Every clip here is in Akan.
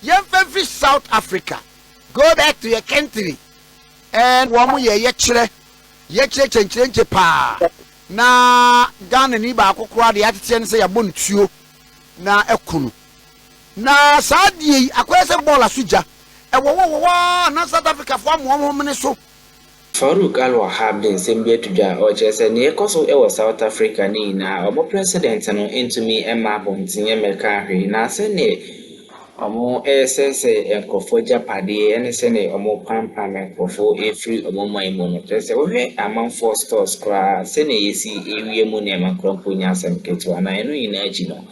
every South Africa. Go back to your country. And one ye chenche pa. Na Ghana ni ba akokora de atete ne say yabon tuo na ekunu. Na sadie akwese bola suja. E wo na South Africa fo amom ne so. Farouk al-wahab den sembia tudwa o chese ne ekoso e wo South Africa ni na omo president no intumi ema bomtinye meka hwe na se ne omo esese enkofo japade ene se ne omo pampa enkofo efri omo maimo no chese wo hwe amanfo stores kra se ne yesi ewie mu ne makrompo nya asem ketu ana eno ina aji no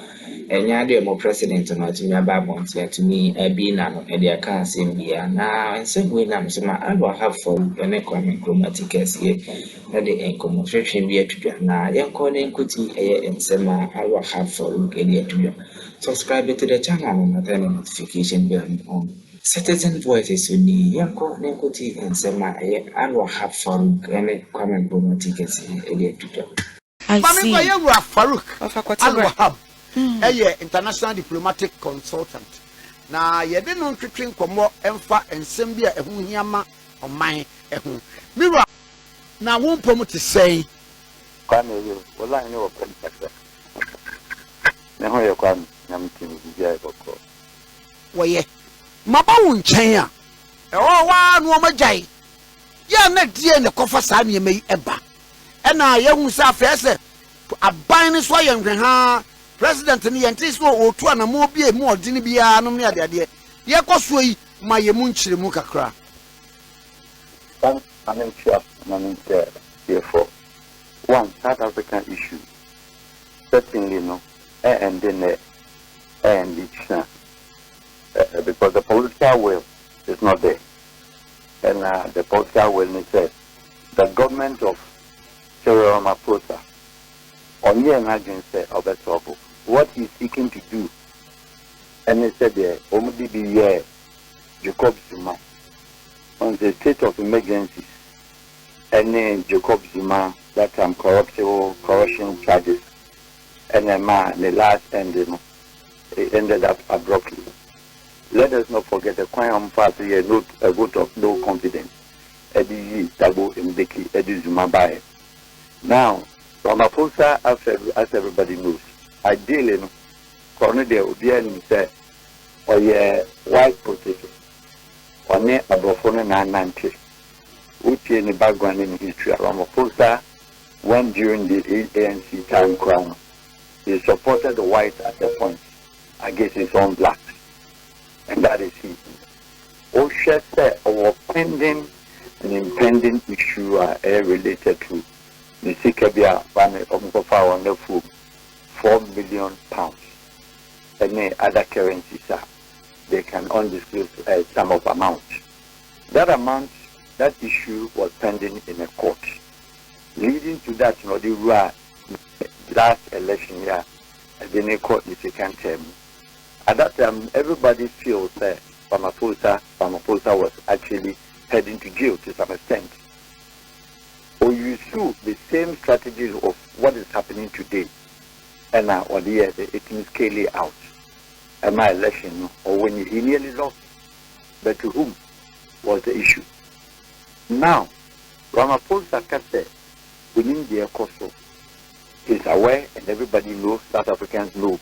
enya de omo president no atumi aba bonti atumi abi na no e de aka asem bia na nsebwe na msema al-wahab for ene kwame chromaticus ye na de enkomo hwehwe bia tudwa na yenko ne nkuti eye nsema al-wahab for ene tudwa. Subscribe to the channel and turn on notification bell on. Citizen Voices uni yenko ne nkuti nsema eye al-wahab for ene kwame chromaticus ene tudwa. I see. Mami kwa Farouk al-wahab. International diplomatic consultant. Na yede no twetwe nkomo emfa ensem bia ehu hiama oman ehu. Mira na wompom te sei. Kwame yo, wala ni wo kwa sakra. Ne ho ye kwame na mtimi bia ekoko. Woye. Maba wo nchen a. Wa no magai. Ya na die ne kofa sa ne mai eba. Ena ye hu sa fese aban ni so ye nhwe ha. President ni yente so otu ana mo bia mu odini bia no ne ade ye koso yi ma ye mu nchire mu kakra. I'm sure therefore one South African issue certainly no and then and it's because the political will is not there, and the political will is the government of Cyril Ramaphosa on the emergency of the trouble. What he's seeking to do, and he said there, only be Jacob Zuma on the state of emergency, and then Jacob Zuma that corruption charges, and then the last ending it ended up abruptly. Let us not forget the Kwame party a vote of no confidence. Eddie Tabo Mbeki, Eddie Zuma by. Now, Ramaphosa, as everybody knows, ideally, Cornel Obiani said, or white potato, or near Abofone 990, which in the background in history, Ramaphosa, when during the ANC time crown, he supported the whites at the point against his own blacks. And that is he. Osha said, our pending and impending issue are related to the Sikabia family of Mkofa on the food, £4 million. And other currencies they can undisclose sum of amount. That amount, that issue was pending in a court. Leading to that, the last election year, the court the second term. At that time, everybody feels that Ramaphosa was actually heading to jail to some extent. Or you sue the same strategies of what is happening today, and now or the year it can scale it out. And my election, or when he nearly lost, but to whom was the issue? Now, Ramaphosa said within the Kosovo is aware, and everybody knows, South Africans know.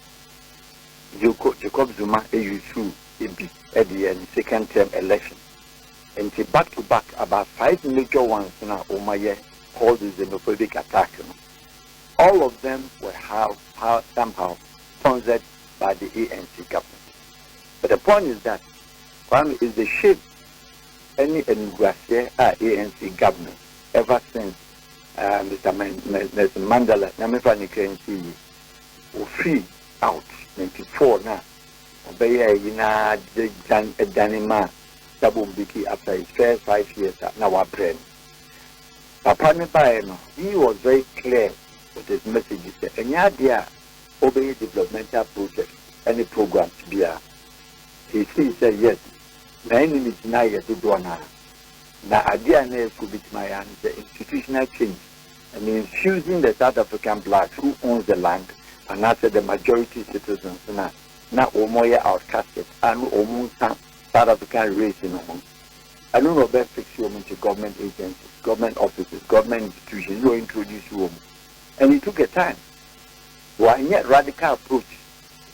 Jacob Zuma AU2 at the second term election. And back to back, about 5 major ones now, Omaye called the xenophobic attack. All of them were somehow sponsored by the ANC government. But the point is that one is the shape any ANC government ever since Mr. Mandela, Namifani Kensi, were free out 94 now. Obey Danima Dabumbiki after his first 5 years now our brain. Papa Nipaeno, he was very clear with his messages. Any idea obey developmental projects, any program to be a he said yes. Na enemy deny yet to do na idea could be my the institutional change and infusing the South African blacks who owns the land and after the majority citizens na omoye outcasted and omunsa South African race in omun. I don't know about fix you into government agencies, government offices, government institutions, you introduce you. And it took a time. Why yet radical approach?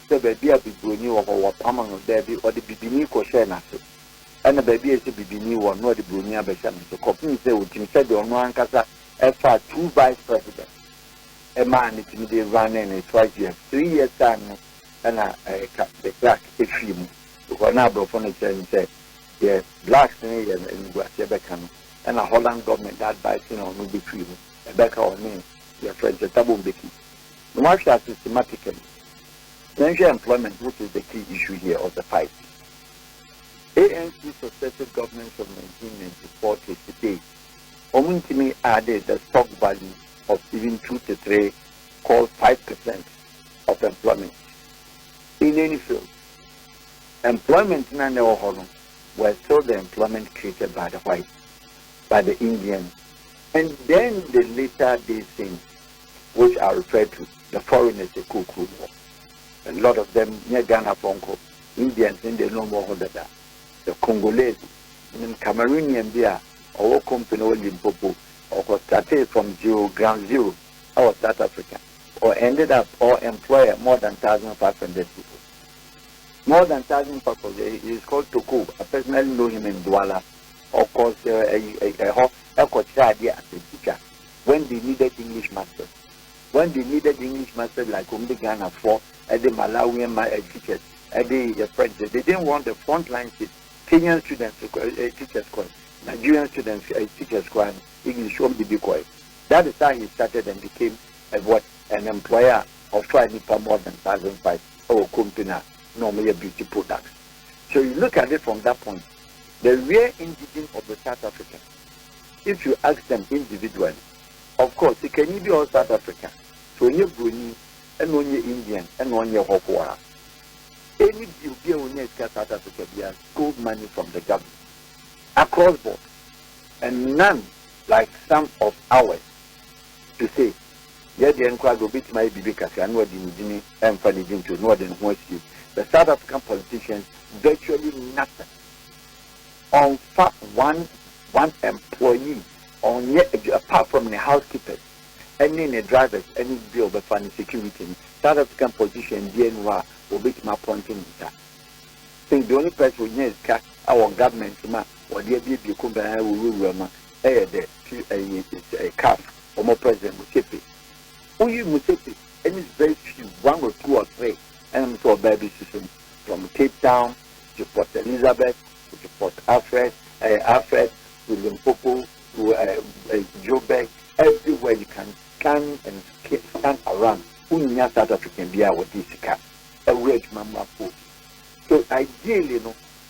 The baby a bibini or what among baby or the bibini ko share naso. And the baby is a bibini or no the bunia beshan. So company say with him said on one casa FR 2 vice president. A man it in the running in 5 years, 3 years time and the crack a film. Because now furniture and say yeah, blacks in Guatemala and a Holland government advising on the film. A back on me, your friends, a taboo biki. The martial systematically. National employment, which is the key issue here of the fight. ANC successive governments from 1994 to today, Omintimi added the stock value of even 2 to 3, called 5% of employment. In any field, employment in an Holland were still the employment created by the whites, by the Indians, and then the later days things, which are referred to the foreigners, the Kuku War. A lot of them near Ghana, Fonko, Indians, and they no more that. The Congolese, and Cameroonian there, or company or Limpopo, or started from ground zero, or South Africa, or ended up or employ more than 1,500 people. More than 1,000 people. He is called Toko. I personally know him in Douala. Of course, a coach idea as a teacher when they needed English masters. When they needed English masters like Umbi Ghana for the Malawian teachers, the French, they didn't want the frontline Kenyan students teachers course, Nigerian students teachers course, English won't be quiet. That is how he started and became an employer of trying for more than 1,500 or company. Normally a beauty products. So you look at it from that point. The real indigenous of the South African, if you ask them individually, of course, it can be all South African. So you're Bruni, and when you're Indian, and when you're Hokwa. Any deal when you're South Africa, they have gold money from the government across board. And none like some of ours to say, yeah, the enquiry will be to my baby because I know the Nidini and Fanny to Northern West. The South African politicians virtually nothing on one employee on yet apart from the housekeepers, any the drivers, any bill the funny security. South African politicians DNY will be my pointing that. Think the only person who is our government or the baby company will a calf or more president Musepe. Only Musepe, and it's very few, 1 or 2 or 3. And for baby system from Cape Town to Port Elizabeth to Port Alfred, to Limpopo to Joburg, everywhere you can scan and scan around. Unya South African be our disika, a rich mama food. So ideally,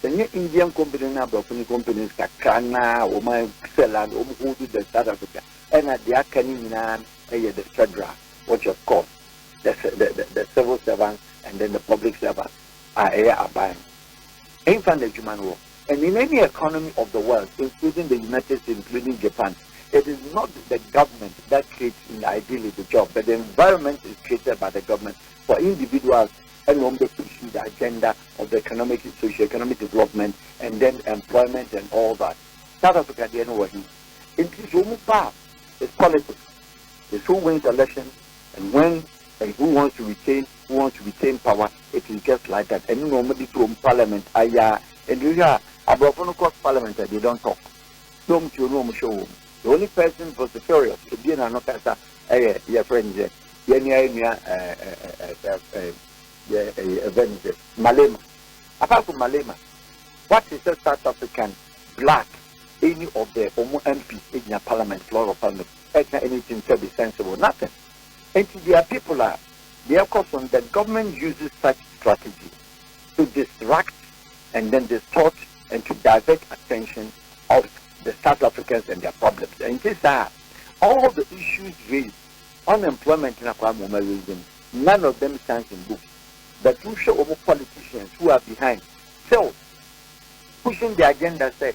the Indian company now, Broken companies, Kakana, or my Seland, or who do the South Africa, and at the Akaninan, the federal, which of course the civil servants and then the public servants are buying. In the human war. And in any economy of the world, including the United States, including Japan, it is not the government that creates ideally the job, but the environment is created by the government for individuals and on the pushing the agenda of the economic, socio-economic development and then employment and all that. South Africa, the end it is Umupa, it's politics. It's who wins elections and when and who wants to retain power, it is just like that. And normally to parliament, and you are above course parliament, they don't talk. Don't you know show? The only person vociferous to be an anokasa, your friend, Malema. Apart from Malema, what is a South African black, any of the Omo MPs in your parliament, floor of parliament, anything to be sensible, nothing. And their people are, their caution that government uses such strategy to distract and then distort and to divert attention of the South Africans and their problems. And these are all the issues raised, unemployment in Akwamoma region, none of them stands in books. The two show politicians who are behind, still pushing the agenda, say,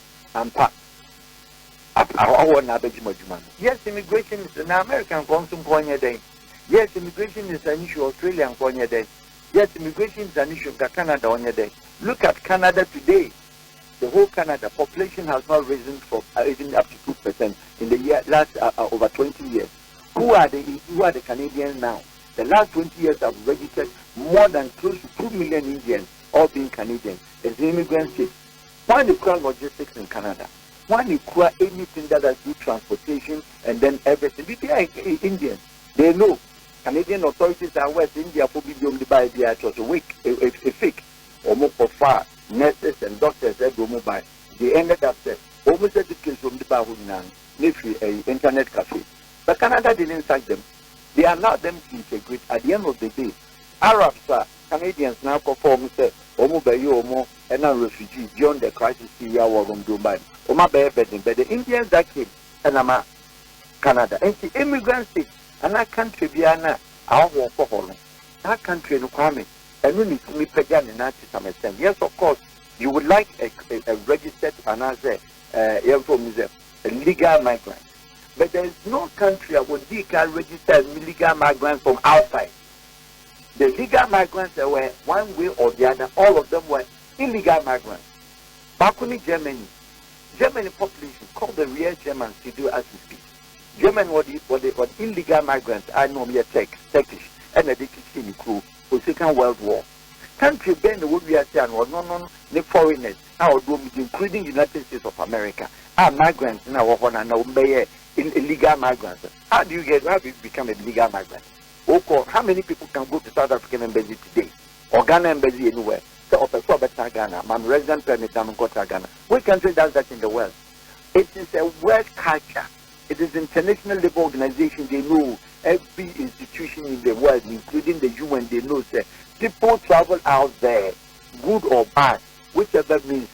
yes, immigration is an American consumption. Yes, immigration is an issue Australian. Yes, immigration is an issue in Canada on your day. Look at Canada today. The whole Canada population has not risen from even up to 2% in the last over 20 years. Who are the Canadians now? The last 20 years have registered more than close to 2 million Indians, all being Canadians. It's an immigrant state. Why the crowd logistics in Canada? Why the crowd anything that has to do transportation and then everything? They are Indians. They know. Canadian authorities are West India for BBM to buy the actual a fake or more for far nurses and doctors that go mobile. They ended up there. Almost education from the Bahunan, maybe a internet cafe. But Canada didn't sack them. They allowed them to integrate. At the end of the day, Arabs are Canadians now perform say Omo Bayo Omo and now refugees beyond the crisis Syria war on Dubai. Oma Bayo but the Indians that came and I'm Canada. And the immigrant state and that country Biana our war for Holland. That country no Kwame. And we need to meet Pagan in that to some extent. Yes, of course, you would like a registered another a legal migrant. But there is no country that would can register illegal migrants from outside. The legal migrants that were one way or the other, all of them were illegal migrants. Back in Germany population called the real Germans to do as we speak. German were the illegal migrants. I know me a Turkish and a Dickie crew for Second World War. Country Ben the would be a saying or no the foreigners, our including United States of America, are migrants in our home and now illegal migrants. How do you become a legal migrant? Okay, how many people can go to South African embassy today? Or Ghana embassy anywhere? So of Ghana, I'm resident permit, I'm in Ghana. What country does that in the world? It is a world culture. It is international labor organization. They know every institution in the world, including the UN, they know that people travel out there, good or bad, whichever means,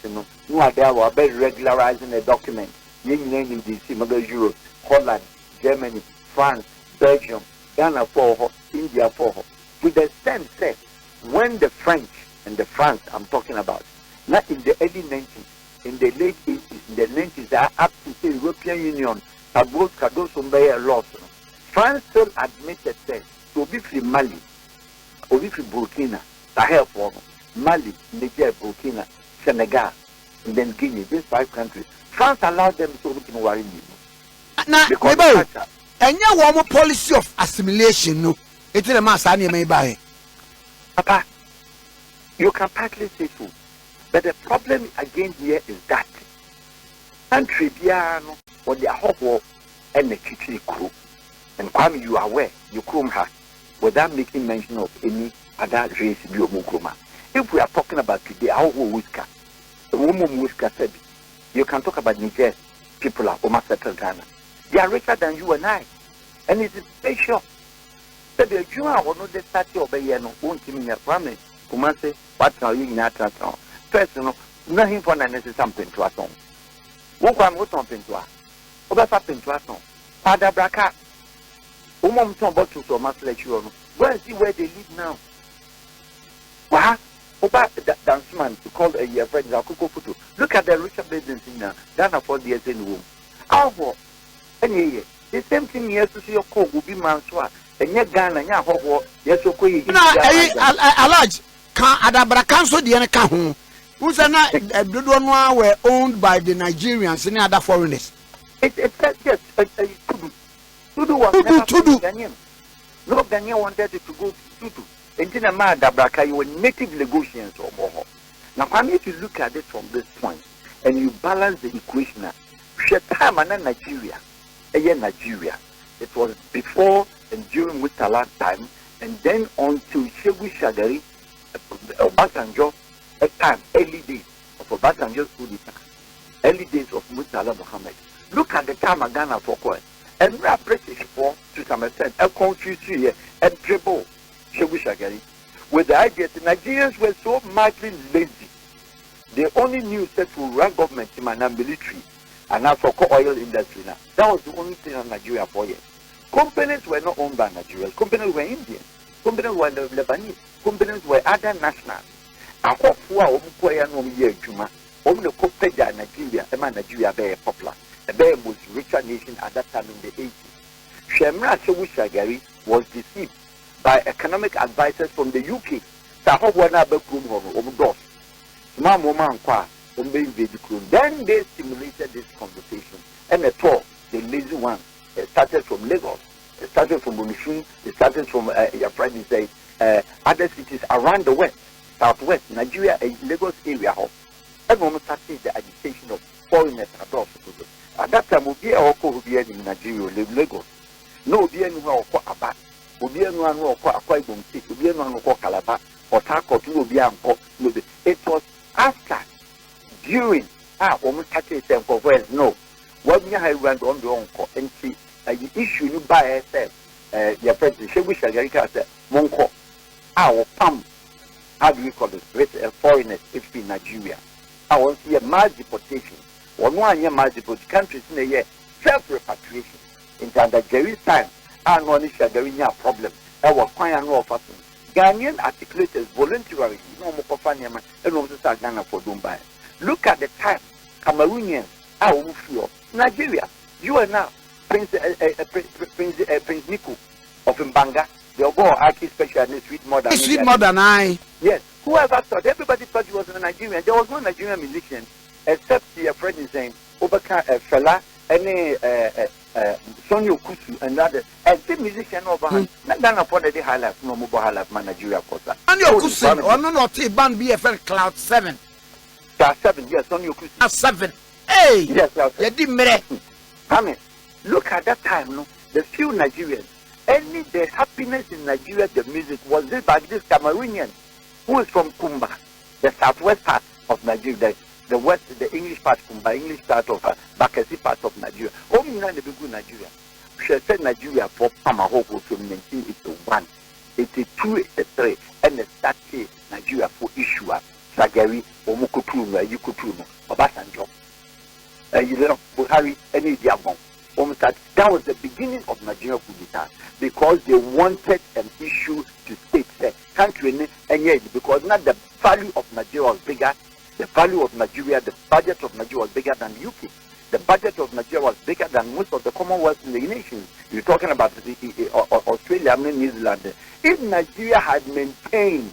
you are there, or regularizing a document. You name in DC, Europe, Holland, Germany, France, Belgium, Ghana for her, India for her. To the extent that when the French and the France I'm talking about, not in the early 90s, in the late 80s, in the 90s, they are up to the European Union, both Kados Umbaya laws. France still admitted that to be free Mali, or be free Burkina, Sahel for Mali, Niger, Burkina, Senegal, and then Guinea, these 5 countries. France allowed them to look in worry. Now, and you want a policy of assimilation, no? It's a mass anime by. Papa, you can partly say so, but the problem again here is that country piano or the whole and the kitchen crew. And Kwame, you are aware, you come her without making mention of any other race, if we are talking about today, our whisker, the woman whisker said, you can talk about Niger, people are almost settled Ghana. They are richer than you and I. And it is special. So the Juma or not the statue of a Yano won't give me a promise. Kumase, what are you in that town? Personal, nothing for necessary something to us on. What I'm something to us. What happened to us on? Father Braka. Umom some bottles so much let you on. Go and see where they live now. What? About that dance man to call a year friend Zakuko photo. Look at the richer buildings in now. Ghana for the SN room. How? And the same thing here to see your coat will be Manswa. And yet Ghana, ya ho, yes, okay. A large can Adabra Council the Anaka. Who's not a good one were owned by the Nigerians and other foreigners. It's yes, to do what to do. No, Ghanaian wanted it to go to do. And in a man that you were native Lagosians or more. Now, I need to look at it from this point and you balance the equation. Time and Nigeria. Nigeria. It was before and during Murtala time, and then until Shehu Shagari, Obasanjo, a time, early days of Obasanjo's coup d'etat, early days of Murtala Muhammad. Look at the time of Ghana for coin. And we are British for, to some extent, a country here, and dribble Shehu Shagari, with the idea that Nigerians were so madly lazy. They only knew that to run government in and military. And now for oil industry now. That was the only thing in Nigeria for years. Companies were not owned by Nigerians. Companies were Indian. Companies were Lebanese. Companies were other nationals. And what for Nigeria, Nigeria very popular. The very most richer nation at that time in the 80s. Shemra Shehu Shagari was deceived by economic advisors from the UK Sahowana Bakum or Dos. Mamma Qua, then they stimulated this conversation. And at all, the lazy one started from Lagos, it started from Bunishin, it started from your friend say other cities around the west, southwest, Nigeria, Lagos area. And almost started the agitation of foreigners abroad. At that time, we are all in Nigeria, Lagos. No, be anyone or Aba, will be anyone who are quite going to be anyone who Calabar or Tako to be uncle. It was after, during, almost started them for well, no. What we have run on the uncle and see the issue you buy yourself, your president, she wish I said, Monko, our pump, how do you call it, with foreigners if in Nigeria. I want to see a mass deportation. 1 year mass deportation, countries in a year, self-repatriation. In under Jerry's time, I know this is a problem. I was quite an offer. Ghanaian articulators voluntarily, no more for Fanyama, and also start Ghana for Dumbai. Look at the time, Cameroonians, Nigeria, you are now Prince Niku of Mbanga, the Ogo Aki specialist, sweet more than I. Yes, whoever thought, everybody thought he was a Nigerian. There was no Nigerian musician except your friend is saying, Obaka Fela, any Sonny Okusu, and other, and the musician over not done upon the high life, no mobile high life, Nigeria, Costa. And your Okusu, or no, not Ban BFL Cloud 7. Cloud 7, yes, Sonny Okusu. 7. Hey, yes, you didn't make. I mean, look at that time, no, the few Nigerians, any the happiness in Nigeria, the music was this by this Cameroonian who is from Kumba, the southwest part of Nigeria, the west, the English part, Kumba, English part of Bakasi part of Nigeria. Only in the big Nigeria. She said Nigeria for Pamahoko from 1981, 82, 83, and the 30 Nigeria for Ishua, Sagari, Omukutunu, Yukutunu, Obasanjo. You know, Buhari, any Diabon. That was the beginning of Nigeria coup d'etat because they wanted an issue to state the country and yet because not the value of Nigeria was bigger, the value of Nigeria, the budget of Nigeria was bigger than the UK. The budget of Nigeria was bigger than most of the Commonwealth nations. You're talking about Australia, New Zealand. If Nigeria had maintained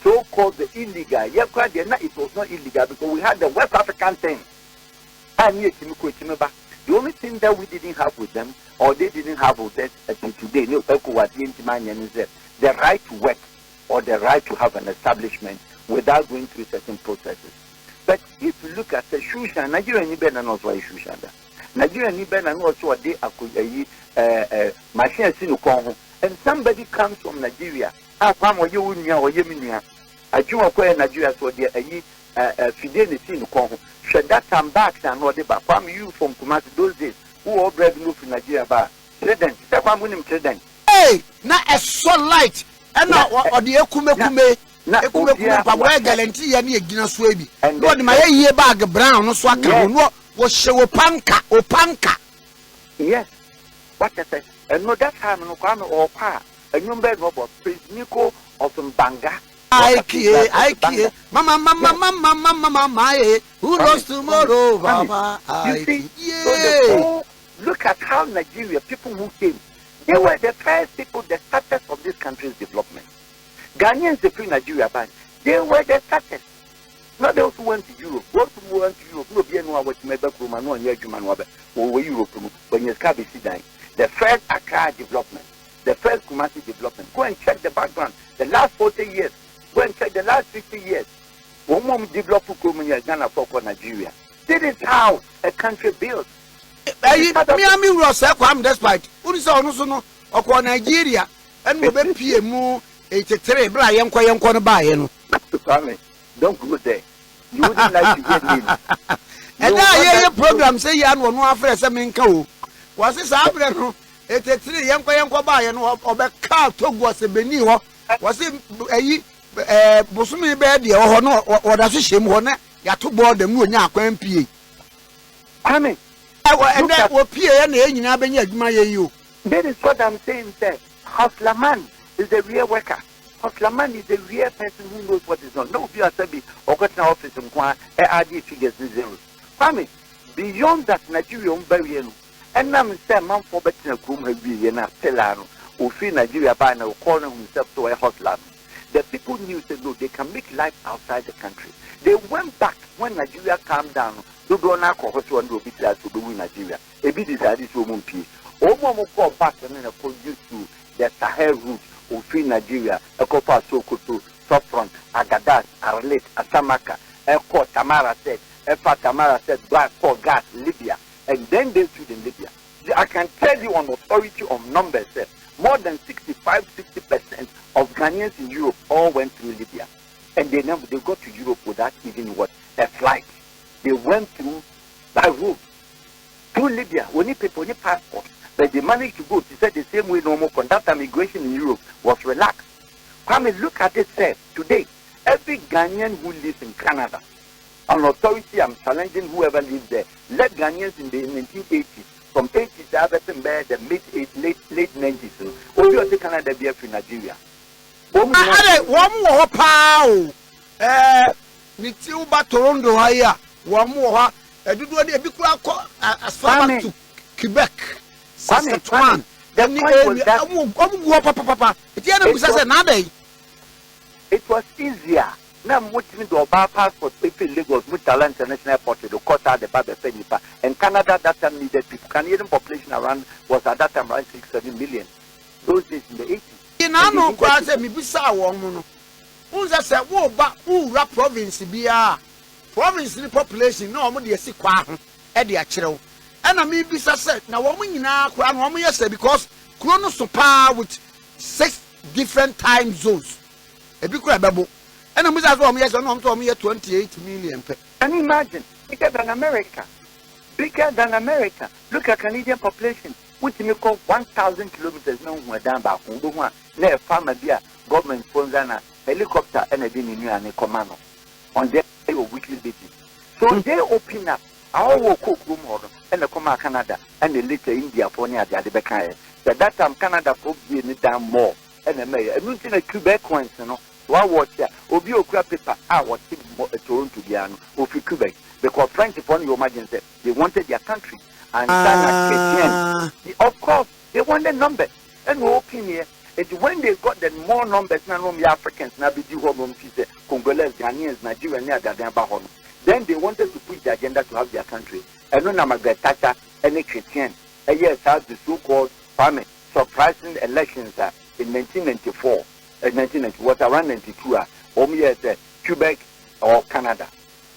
so-called the illegal, it was not illegal because we had the West African thing. The only thing that we didn't have with them, or they didn't have with us until today, the right to work or the right to have an establishment without going through certain processes. But if you look at the Shushan, Nigeria Niben and also Shushan, Nigeria Niben and also a day machine Sinukongo, and somebody comes from Nigeria, or Yeminia, I do acquire Nigeria so dear fidelity in Congo. Should that come back and what about from you from Kumasi those days who all bred move in Nigeria bar? President, President. Hey, not a so light, and now or the Ekume. Ekume, guarantee any against Swaby. And what my year bag brown, no swaka, no was show Opanka. Yes, what I said, and no that time no Kwame or Pa, a number of Prince Nico of Mbanga. I care, Mama, who knows tomorrow, Mama? So look at how Nigeria, people who came, they were the first people, the starters of this country's development. Ghanaians, the pre-Nigeria band, they were the starters. Not those who went to Europe. Those who went to Europe, no, be anyone what you made back from no near German or Europe when you can't be dying. The first Accra development, the first Kumasi development. Go and check the background. The last 40 years. Go and check the last 50 years. One more develop Ghana for Nigeria. This is how a country builds. Miami was despite Unisono or Nigeria and we be PMU 83 Brian Quayan buy. Don't go there. You wouldn't like to get me. And I hear your program say you one after some co. Was this happening? 83 young Quayan or back car to was a Beniwa. Was it a Bosumi bed or no, or does it shame one? You to board the moon, MP. I mean, and that will appear any in Abenya, you. That is what I'm saying, sir. Hustlerman is the real worker. Hustlerman is the real person who knows what is on. No, you are saying, or got an office and one, RD figures in zeros. I mean, beyond that, Nigeria barrier. And I'm saying, man, for better, whom have been a Telano, who feel Nigeria by now calling himself to a hustler. the people knew that no, they can make life outside the country. They went back when Nigeria calmed down. They don't know how to do in Nigeria. A bit decided to move peace. Omo call back and then used to the Sahel route of free Nigeria, a Kopa Sokoto, Sopron, Agadas, Arlet, Asamaka, Eko Tamara said, Efa Tamara said, Black for gas, Libya, and then they stood in Libya. I can tell you on authority of numbers, more than 65-60% of Ghanaians in Europe all went through Libya. And they got to Europe without even a flight. They went through by road. Through Libya, we need people, we need passport. But they managed to go to say the same way normal conduct migration in Europe was relaxed. Come and look at it, sir. Today, every Ghanaian who lives in Canada, on authority, I'm challenging whoever lives there. Let Ghanaians in the 1980s, from 80s to the late 90s, or you take Canada be from Nigeria. One more pow. Nitiuba Toronto haya. One more. Do a big as far as to Quebec. Saskatchewan. The it was easier. Now, moving to our passport, people in Lagos, Mutala International Airport, to cut out the Baba Fenipa. And Canada at that time needed people. Canadian population around was at that time around 6-7 million. Those days in the 80s. In Ano, Kwase, Mibisa, Woman. Who's a say, whoa, but who rap province be a province in the population? No, I'm the Sequa, Eddie Achero. And I mean, Bisa said, now woman in our crown, woman, yes, because Chronos to power with 6 different time zones. A big crabable. And I'm yes, I'm told me 28 million. Can you imagine? Bigger than America. Bigger than America. Look at Canadian population. Which you call 1,000 kilometers no more down back. Near farmer beer, government sponsor, helicopter, and a dinner and a command on their weekly basis. So they open up our cook room and the Coma Canada and the later India for near the Adebekaya. So that time Canada folks be down more and the mayor. I'm looking at Quebec coins, you know. One watch here, Obio crap paper, I was Toronto Diano, or Quebec, because French upon your emergency, they wanted their country. And of course, they wanted numbers. And we open here, it's when they got the more numbers, now the Africans, now be home, Congolese, Ghanaians, Nigerians, then they wanted to push the agenda to have their country. And no Margaret Thatcher, any Christian, a year has the so-called surprising elections in 1994. 1990 was around 92. Quebec or Canada,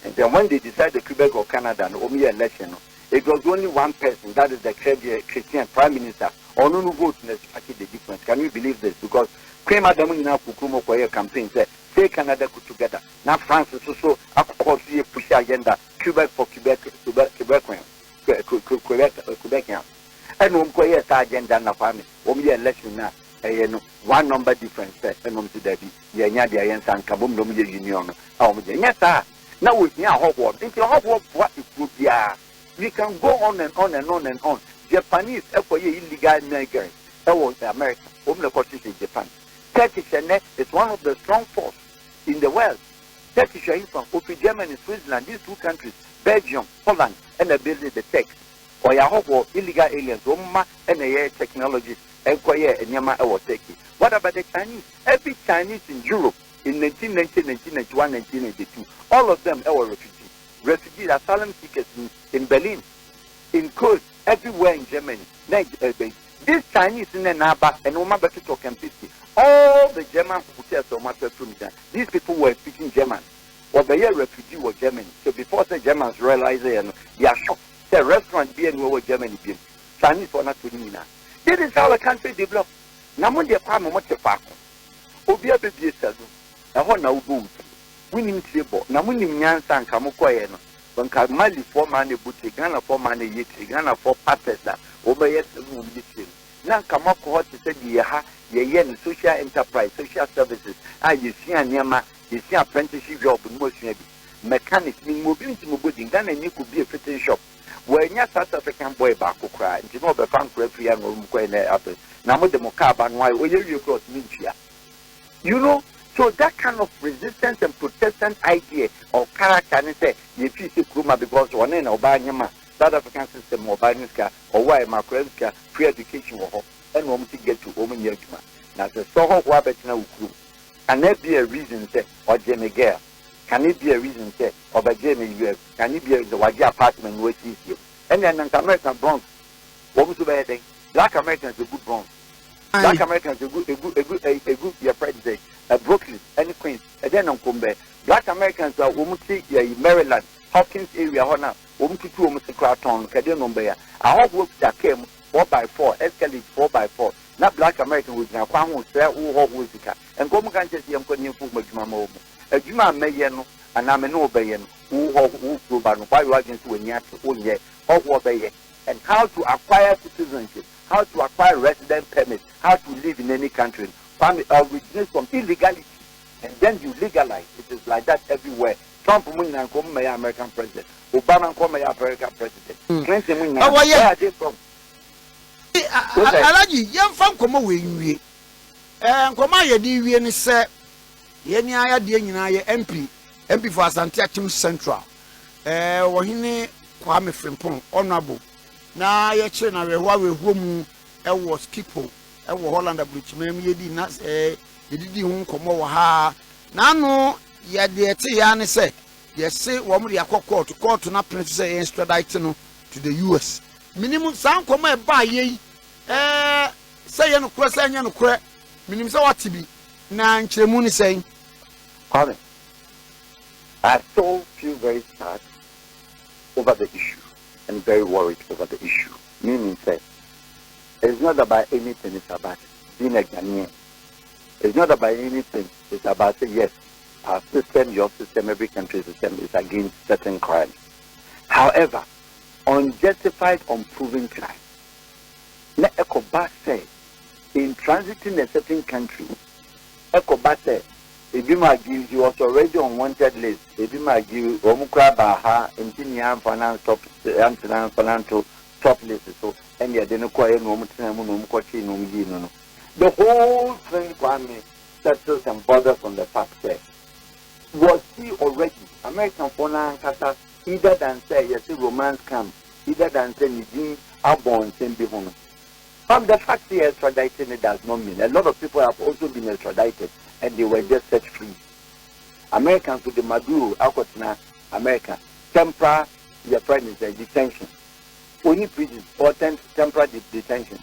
and then when they decided Quebec or Canada, and election, it was only one person, that is the Christian Prime Minister, or no vote in the difference. Can you believe this? Because Queen Madam now Kukumo for your campaign said, say Canada put together. Now France is also of course push agenda Quebec for Quebec. And agenda na family. Election now. One number difference, and to the Yanya and Kabum Union. Yes, now with me, hot water. Think you hot water, what it would be. We can go on and on and on and on. Japanese, illegal migrants, that was America, in Japan. Turkish is one of the strong force in the world. Turkish from Germany, Switzerland, these two countries, Belgium, Holland, and the building the tech. Or your illegal aliens, and the technologies. What about the Chinese? Every Chinese in Europe in 1990, 1991, 1992, all of them were refugees. Refugees, asylum seekers in Berlin, in Köln, everywhere in Germany. These Chinese in the Naba and Oma Betuto Campisi, all the German hotels, these people were speaking German. Or the year refugee was Germany. So before the Germans realized they are shocked. The restaurant being over Germany, Chinese were not doing that. This is how a country developed. Namun de pa mo te fa ko. Obi abebie sadu. Na ho na ubu. Winim tiebo. Na munim nyansa nka mo koye no. Banka Mali for man e buti, Ghana for man e yiti, Ghana for patesa. Obeye sadu bi tin. Na nka mo ko te se di ha ye no social enterprise, social services. You see anyama, you see apprenticeship job no sua bi. Mechanics ni mobility mo bodi Ghana ni could be a fitting shop. When you South African boy back who cry, you know the fan free and room going after. Now with the Mokaba and why you cross Minchia. You know, so that kind of resistance and protestant idea or character and say you see Kuma because one in Obanyama, South African system or Baniska or why Macronska free education and woman to get to woman Yakima. Now the Soho Wabbit now crew. Can there be a reason say or Jamie girl? Can it be a reason say or by Jamie US? Can it be a Waji apartment where she's here? And then American Bronx, what was the bad Black Americans a good Bronx. Black Americans a good your president, Brooklyn, any Queens, and then on Combe. Black Americans are Maryland, Hopkins area, Hona, Womuti, Womuti Craton, Cadenombe. I hope work that came 4x4, escalate 4x4. Not Black American with now, Kwang, Sir, who hold Wuzika, and Gomukan says, Young Konya Fumajuma, a Juma Mayan, and I'm an Obayan, who hold Wuban, why you against Winyat, Unye, or Wabaye, and how to acquire citizenship, how to acquire resident permits, how to live in any country. Family originates from illegality, and then you legalize. It is like that everywhere. Trump win and come my American president. Obama come my American president. Clinton win now. Where are they from? Alaji, young fan come away. Come out, you and say, Yeni aya de nyina ye MP for Asante Achim Central. Wahine Kwame Frimpong honorable. Na ye che na we wa we hom was Skipo. Holland Bridge mem ye di na yedidi hu komo wo ha na no ye de ete ya ne se ye se wo mo de akọ court na prince say extradite no to the US minimum san komo e ba ye say ye no kura say anya no kura minimum say what bi na nkyeremu ni say Kwame, I so feel very sad over the issue and very worried over the issue. Meaning say it's not about anything, it's about being a Ghanaian. It's not about anything, it's about saying, yes, our system, your system, every country's system is against certain crimes. However, unjustified, unproven crime. Let Ecobar say, in transiting a certain country, Ecobar say, Ebima gives he was already on wanted list. Ebima gives Omukra Baha, Intinian Finance Top, Financial Top list. So, and yeah, then acquire no much no. The whole thing, Kwame, settles and bothers on the fact that was he already American Fona Kata either than say yes, romance camp, either than say Nijin Abon same home. From the fact he extradited it does not mean a lot of people have also been extradited and they were just set free. Americans with the Maduro, Akotna, America, temporary your friend is a detention. Only prison or temporary detention.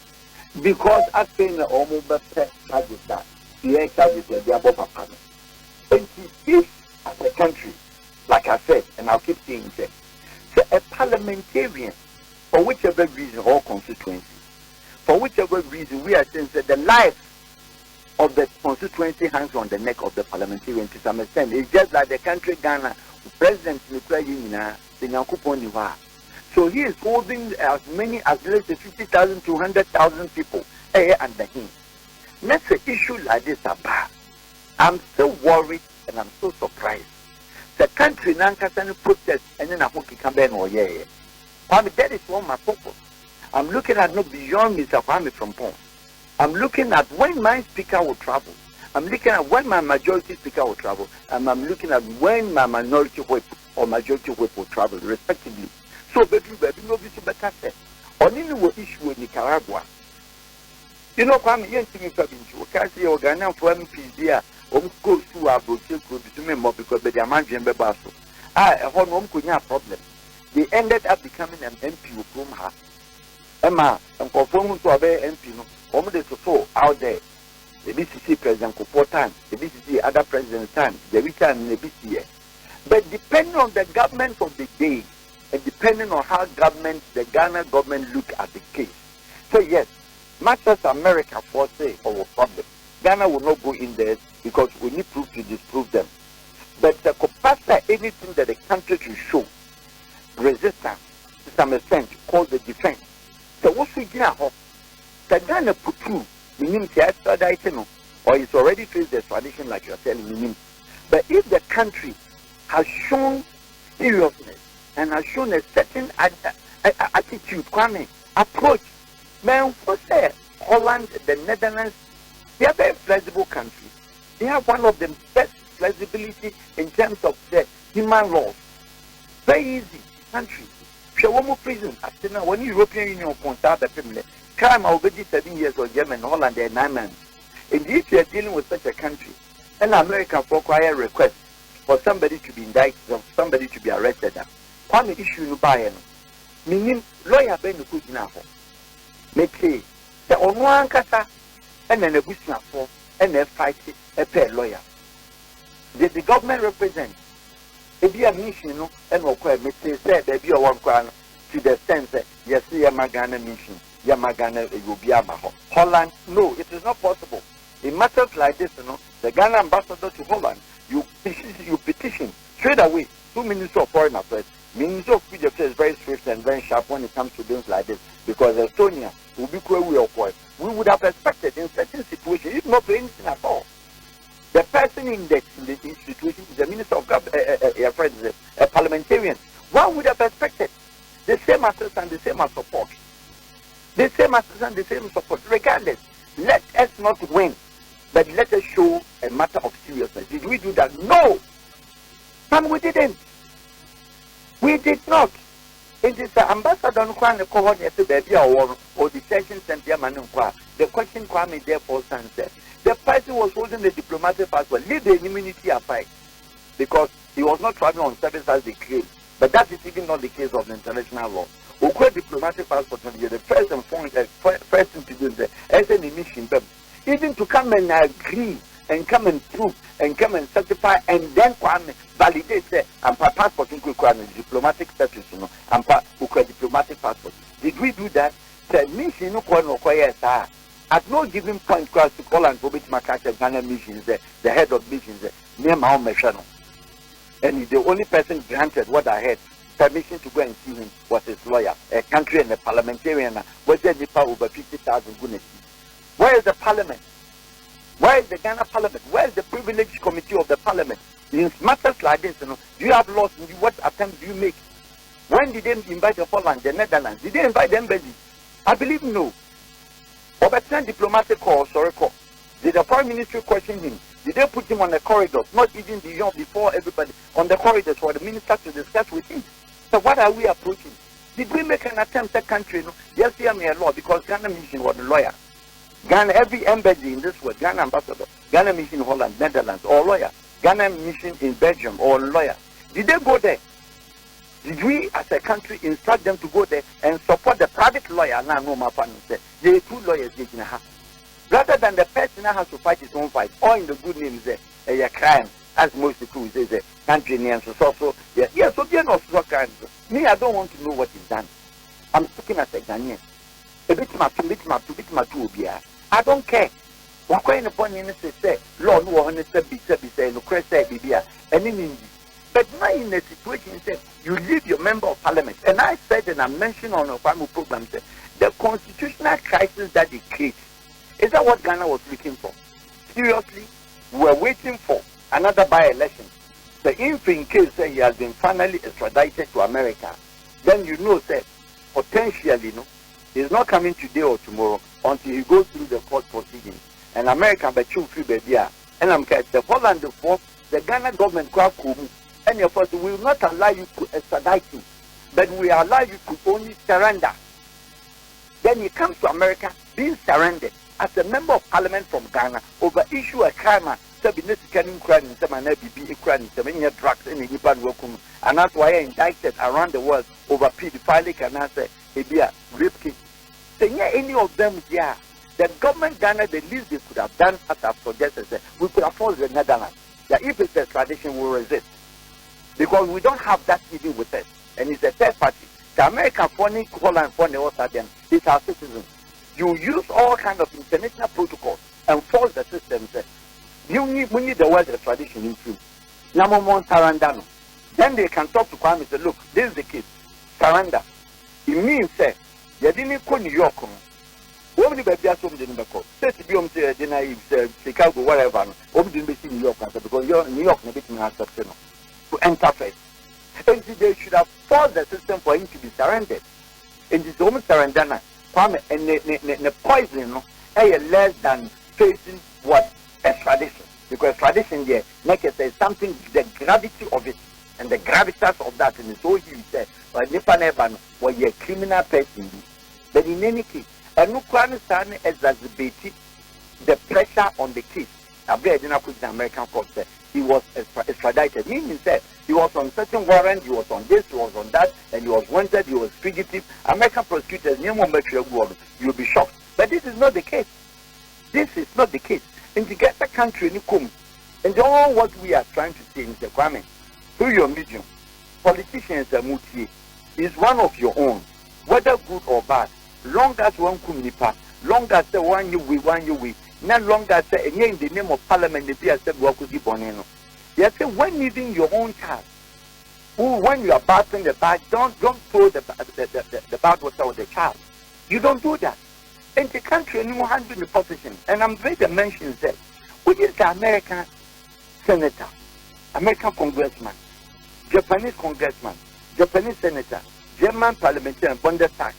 Because I think almost charges that the charges they are above a and if as a country, like I said, and I'll keep saying that, so a parliamentarian, for whichever reason or constituency, for whichever reason we are saying that the life of the constituency hangs on the neck of the parliamentarian to some extent. It's just like the country Ghana, President Nicola so he is holding as many as less than 50,000 to 100,000 people under him. Next issue like this about, I'm so worried and I'm so surprised. The country now can protest and then I hope it can be no yeah. That is one my purpose. I'm looking at no beyond Mr. Kwame from Pong. I'm looking at when my speaker will travel. I'm looking at when my majority speaker will travel. And I'm looking at when my minority whip or majority whip will travel, respectively. So, baby, no visit better said. Only no issue in Nicaragua. You know, Kwame, you think it's a binge. Because you're going to for MPs there, go to our brochure to me more because they are managing the basso. A home could have problem. They ended up becoming an MP from her. Emma, and conforming to obey MP, no, they so out there. The BCC president for time, the BCC other president's time, the return in the BCA. But depending on the government of the day, and depending on how the Ghana government look at the case. So yes, much as America foresee our problem, Ghana will not go in there because we need proof to disprove them. But the capacity, anything that the country should show, resistance, to some extent, called the defense. So what we get hope, the Ghana put through, meaning to extradite, or it's already faced the extradition like you're telling me. But if the country has shown seriousness, and has shown a certain attitude, Kwame, approach. Man, for say, Holland, the Netherlands, they are very flexible countries. They have one of the best flexibility in terms of the human laws. Very easy country. Shawamu prison, after now, when European Union contact the family, crime already 7 years of German, Holland, and 9 months. And if you are dealing with such a country, and America for require request for somebody to be indicted, or somebody to be arrested. One issue no buy meaning lawyer ben no now. Make the on one kasa and then a business for and a fight a pair lawyer. Did the government represent? If you are mission and what say there be a one crown to the sense that yes, Yamagana mission, Yamagana Yubiamaho. Holland, no, it is not possible. In matters like this, the Ghana ambassador to Holland, you petition straight away 2 minutes of foreign affairs. Minister of Foreign Affairs is very swift and very sharp when it comes to things like this, because Estonia will be we would have expected in certain situations, if not for anything at all. The person in the institution is the Minister of Government, a parliamentarian. One would have expected the same access and the same support. The same access and the same support. Regardless, let us not win, but let us show a matter of seriousness. Did we do that? No. And we didn't. We did not. It is the ambassador who can call the baby or detention center. The question Kwame therefore stands there. The person was holding the diplomatic passport. Leave the immunity aside, because he was not traveling on service as they claim. But that is even not the case of the international law. Ukwe diplomatic passport, the first and first thing to do is as an emission, even to come and agree and come and prove and come and certify and then validate and passport include diplomatic status, and diplomatic passport. Did we do that? Mission at no given point, to call and go with Ghana missions, the head of missions, near Mount Meshano. And the only person granted what I had permission to go and see him was his lawyer, a country and a parliamentarian, was there over 50,000 goodness. Where is the parliament? Where is the Ghana parliament? Where is the privileged committee of the parliament? In matters like this, do you have laws? What attempt do you make? When did they invite the Holland, the Netherlands? Did they invite the embassy? I believe no. Overturn diplomatic call, sorry call. Did the foreign ministry question him? Did they put him on the corridors? Not even beyond, before everybody, on the corridors for the minister to discuss with him. So what are we approaching? Did we make an attempt at country? Yes, hear me a law, because Ghana mission was a lawyer. Ghana, every embassy in this world, Ghana ambassador, Ghana mission in Holland, Netherlands, or lawyer. Ghana mission in Belgium, or lawyer. Did they go there? Did we as a country instruct them to go there and support the private lawyer? Now, no, my partner said, there are two lawyers in have. Rather than the person that has to fight his own fight, or in the good name, a crime, as most people say, country names, so, yeah, so they're not so kind. Me, I don't want to know what is done. I'm speaking as a Ghanaian. A bit my two beer. I don't care. What kind of one in say, Lord, who on say, no crest say, Bibia, and but now in a situation, say, you leave your member of parliament. And I said, and I mentioned on a family program, say, the constitutional crisis that they create. Is that what Ghana was looking for? Seriously, we were waiting for another by-election. So if in case he has been finally extradited to America, then you know that potentially, he's not coming today or tomorrow until he goes through the court proceedings. And America, but you free baby, and I'm getting the Holland the Ghana government and your first will not allow you to extradite him, but we allow you to only surrender. Then he comes to America being surrendered as a member of parliament from Ghana over issue a crime, drugs and that's why indicted around the world over pedophilia and I say rape case. Any of them here, the government Ghana, the least they could have done, as I've suggested, we could have followed the Netherlands. That if it's a tradition, we will resist. Because we don't have that even with us. And it's a third party. The American foreign Holland foreign also then it's our citizens. You use all kind of international protocols and force the system. We need the world extradition in truth. Surrender. Then they can talk to Kwame and say, look, this is the case. Surrender. It means that you didn't go to New York. Only by the assumed in the court. Chicago, whatever. Only didn't New York because you're in New York, to enter first. And they should have forced the system for him to be surrendered. And this woman surrender, Kwame, and the poison, less than facing what? Extradition. Because extradition there, like I said, something, the gravity of it, and the gravitas of that, and so he said, but Nipaneban was a criminal person. But in any case, and no crime exacerbated the pressure on the case. Abia didn't put the American court there. He was extradited. Meaning that he was on certain warrant, he was on this, he was on that, and he was wanted, he was fugitive. American prosecutors, you'll be shocked. But this is not the case. This is not the case. And to get the country in come, and all what we are trying to say, Mr. Kwame, through your medium, politicians are muti is one of your own, whether good or bad. Long as one come nipa, long as the one you we, not long as in the name of Parliament, the beer said Wakuzi Bonino. Yes, when needing your own child, when you are battling the bad, don't throw the bad water with the child. You don't do that. In the country, no one handling the position. And I'm very mentioned that, which is the American senator, American congressman, Japanese congressman, Japanese senator, German parliamentarian, Bundestag,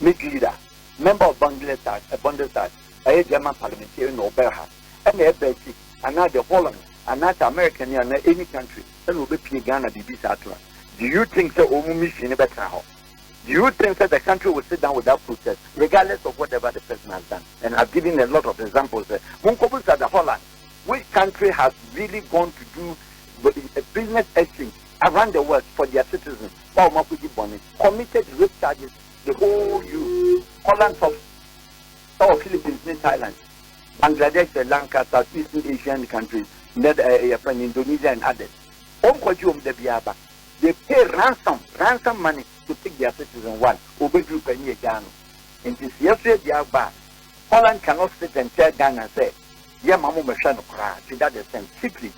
leader, member of Bundestag, a German parliamentarian or Belha, and the FBC, another Holland, another American, and any country, and will be Ghana, the Bisatla. Do you think the Omumishi never can? Do you think that the country will sit down without protest, regardless of whatever the person has done? And I've given a lot of examples there. Munkobus at the Holland, which country has really gone to do a business exchange around the world for their citizens? Committed rape charges, the whole Holland, South Philippines, Thailand, Bangladesh, Sri Lanka, Southeast Asian countries, Indonesia, and others. They pay ransom money to take their citizens one. Obey penny Ghana. And this yesterday, Holland cannot sit and tell Ghana and say, yeah, Mamu Meshano Kra, to that extent, simply.